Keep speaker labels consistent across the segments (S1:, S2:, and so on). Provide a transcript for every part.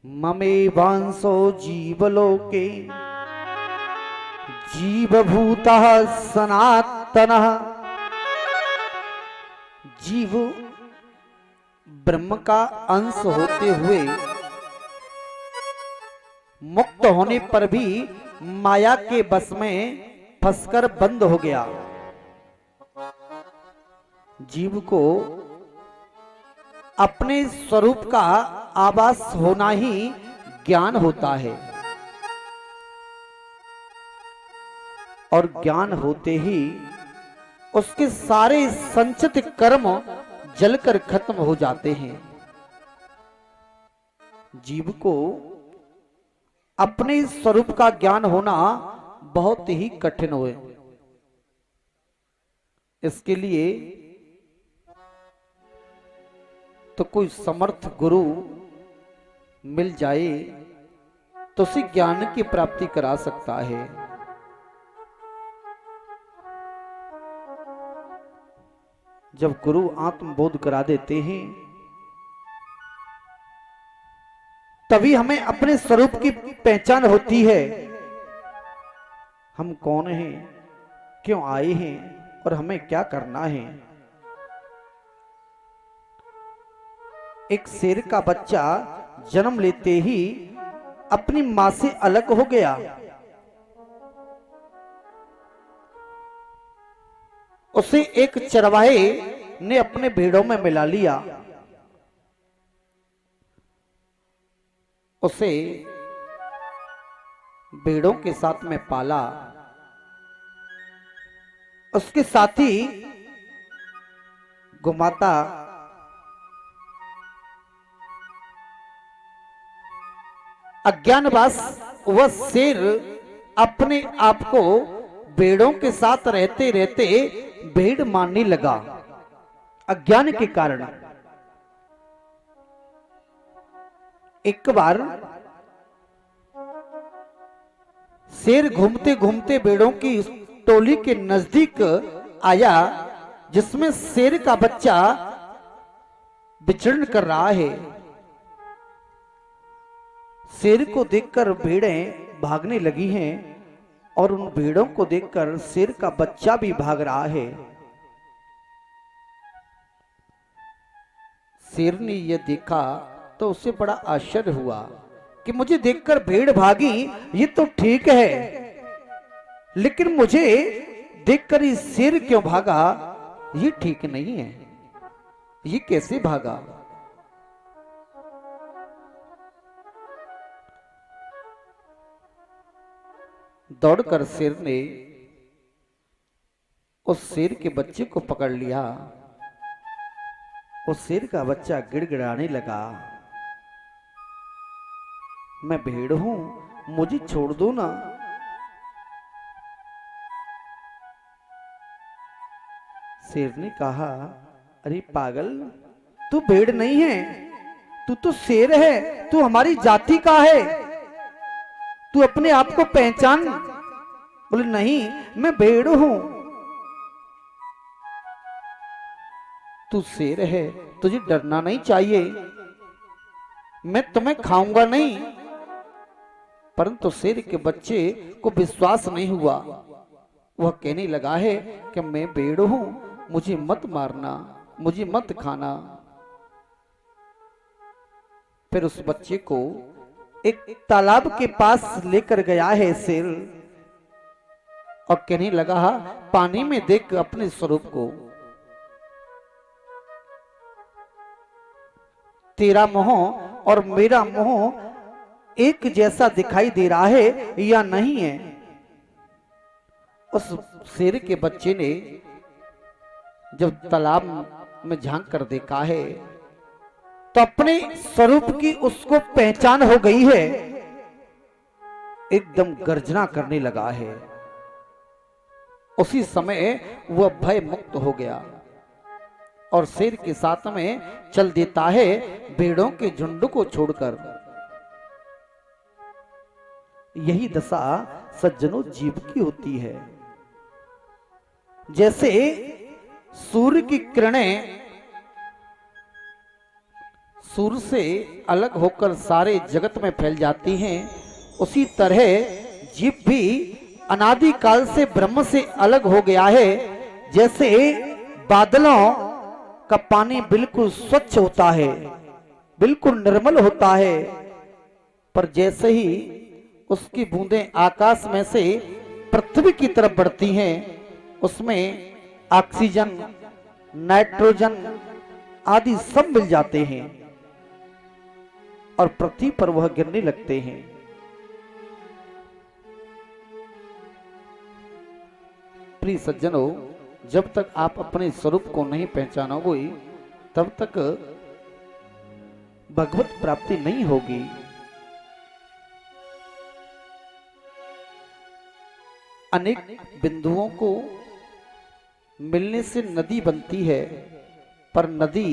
S1: ममे वांसो जीवलोके जीवभूतः सनातनः। जीव ब्रह्म का अंश होते हुए मुक्त होने पर भी माया के बस में फंसकर बंद हो गया। जीव को अपने स्वरूप का आभास होना ही ज्ञान होता है और ज्ञान होते ही उसके सारे संचित कर्म जलकर खत्म हो जाते हैं। जीव को अपने स्वरूप का ज्ञान होना बहुत ही कठिन है। इसके लिए तो कोई समर्थ गुरु मिल जाए तो उसे ज्ञान की प्राप्ति करा सकता है। जब गुरु आत्मबोध करा देते हैं तभी हमें अपने स्वरूप की पहचान होती है। हम कौन हैं, क्यों आए हैं और हमें क्या करना है। एक शेर का बच्चा जन्म लेते ही अपनी मां से अलग हो गया। उसे एक चरवाहे ने अपने भेड़ों में मिला लिया। उसे भेड़ों के साथ में पाला। उसके साथी गुमाता अज्ञानवास वह शेर अपने आप को भेड़ों के साथ रहते रहते भेड़ मानने लगा अज्ञान के कारण। एक बार शेर घूमते घूमते भेड़ों की टोली के नजदीक आया जिसमें शेर का बच्चा विचरण कर रहा है। शेर को देखकर भेड़ें भागने लगी हैं और उन भेड़ों को देखकर शेर का बच्चा भी भाग रहा है। शेर ने यह देखा तो उसे बड़ा आश्चर्य हुआ कि मुझे देखकर भेड़ भागी ये तो ठीक है, लेकिन मुझे देखकर ये शेर क्यों भागा ये ठीक नहीं है। ये कैसे भागा। दौड़कर शेर ने उस शेर के बच्चे को पकड़ लिया। उस शेर का बच्चा गिड़गिड़ाने लगा, मैं भेड़ हूं, मुझे छोड़ दो ना। शेर ने कहा, अरे पागल, तू भेड़ नहीं है, तू तो शेर है, तू हमारी जाति का है, तू अपने आप को पहचान। बोले नहीं, मैं भेड़ हूं। तू शेर है, तुझे डरना नहीं चाहिए, मैं तुम्हें खाऊंगा नहीं। परंतु शेर के बच्चे को विश्वास नहीं हुआ। वह कहने लगा है कि मैं भेड़ हूं, मुझे मत मारना, मुझे मत खाना। फिर उस बच्चे को एक तालाब के पास लेकर गया है शेर और कहने लगा, पानी में देख अपने स्वरूप को, तेरा मोह और मेरा मोह एक जैसा दिखाई दे रहा है या नहीं है। उस शेर के बच्चे ने जब तालाब में झांक कर देखा है तो अपने स्वरूप की उसको पहचान हो गई है। एकदम गर्जना करने लगा है। उसी समय वह भय मुक्त हो गया और शेर के साथ में चल देता है भेड़ों के झुंड को छोड़कर। यही दशा सज्जनों जीव की होती है। जैसे सूर्य की किरणें सूर्य से अलग होकर सारे जगत में फैल जाती हैं, उसी तरह जीव भी अनादि काल से ब्रह्म से अलग हो गया है। जैसे बादलों का पानी बिल्कुल स्वच्छ होता है, बिल्कुल निर्मल होता है, पर जैसे ही उसकी बूंदें आकाश में से पृथ्वी की तरफ बढ़ती हैं, उसमें ऑक्सीजन, नाइट्रोजन आदि सब मिल जाते हैं और पृथ्वी पर वह गिरने लगते हैं। प्रिय सज्जनों, जब तक आप अपने स्वरूप को नहीं पहचानोगे तब तक भगवत प्राप्ति नहीं होगी। अनेक बिंदुओं को मिलने से नदी बनती है, पर नदी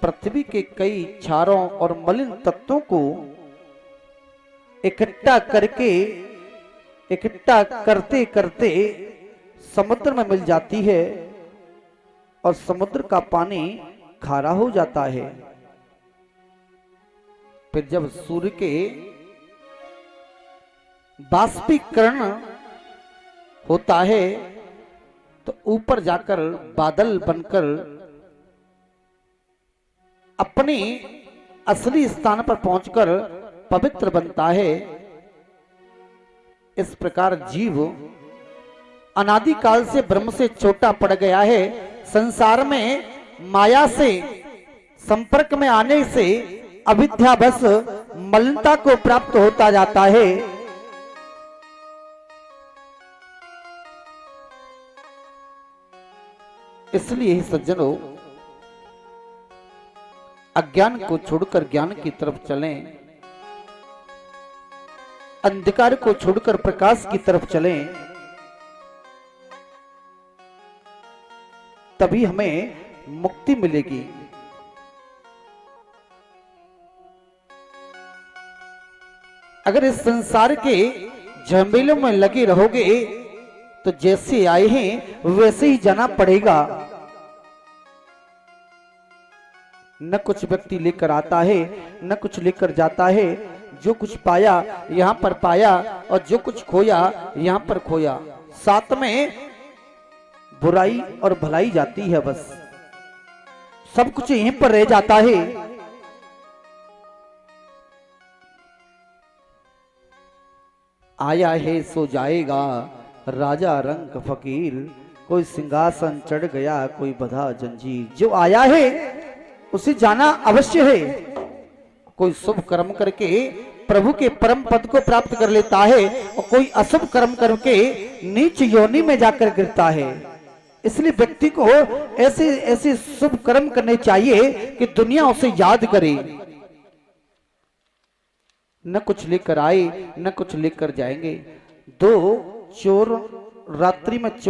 S1: पृथ्वी के कई क्षारों और मलिन तत्वों को इकट्ठा करते करते समुद्र में मिल जाती है और समुद्र का पानी खारा हो जाता है। फिर जब सूर्य के बाष्पीकरण होता है तो ऊपर जाकर बादल बनकर अपने असली स्थान पर पहुंचकर पवित्र बनता है। इस प्रकार जीव अनादि काल से ब्रह्म से छोटा पड़ गया है। संसार में माया से संपर्क में आने से अविद्यावश मलिनता को प्राप्त होता जाता है। इसलिए सज्जनों, अज्ञान को छोड़कर ज्ञान की तरफ चलें, अंधकार को छोड़कर प्रकाश की तरफ चलें, तभी हमें मुक्ति मिलेगी। अगर इस संसार के झमेलों में लगे रहोगे तो जैसे आए हैं वैसे ही जाना पड़ेगा। न कुछ व्यक्ति लेकर आता है, न कुछ लेकर जाता है। जो कुछ पाया यहां पर पाया और जो कुछ खोया यहां पर खोया। साथ में बुराई और भलाई जाती है, बस सब कुछ यहीं पर रह जाता है। आया है सो जाएगा, राजा रंग फकीर, कोई सिंहासन चढ़ गया, कोई बधा जंजीर। जो आया है उसे जाना अवश्य है। कोई शुभ कर्म करके प्रभु के परम पद को प्राप्त कर लेता है और कोई अशुभ कर्म करके नीच योनि में जाकर गिरता है। इसलिए व्यक्ति को ऐसे ऐसे शुभ कर्म करने चाहिए कि दुनिया उसे याद करे। न कुछ लेकर आए न कुछ लेकर जाएंगे। दो चोर रात्रि में चोर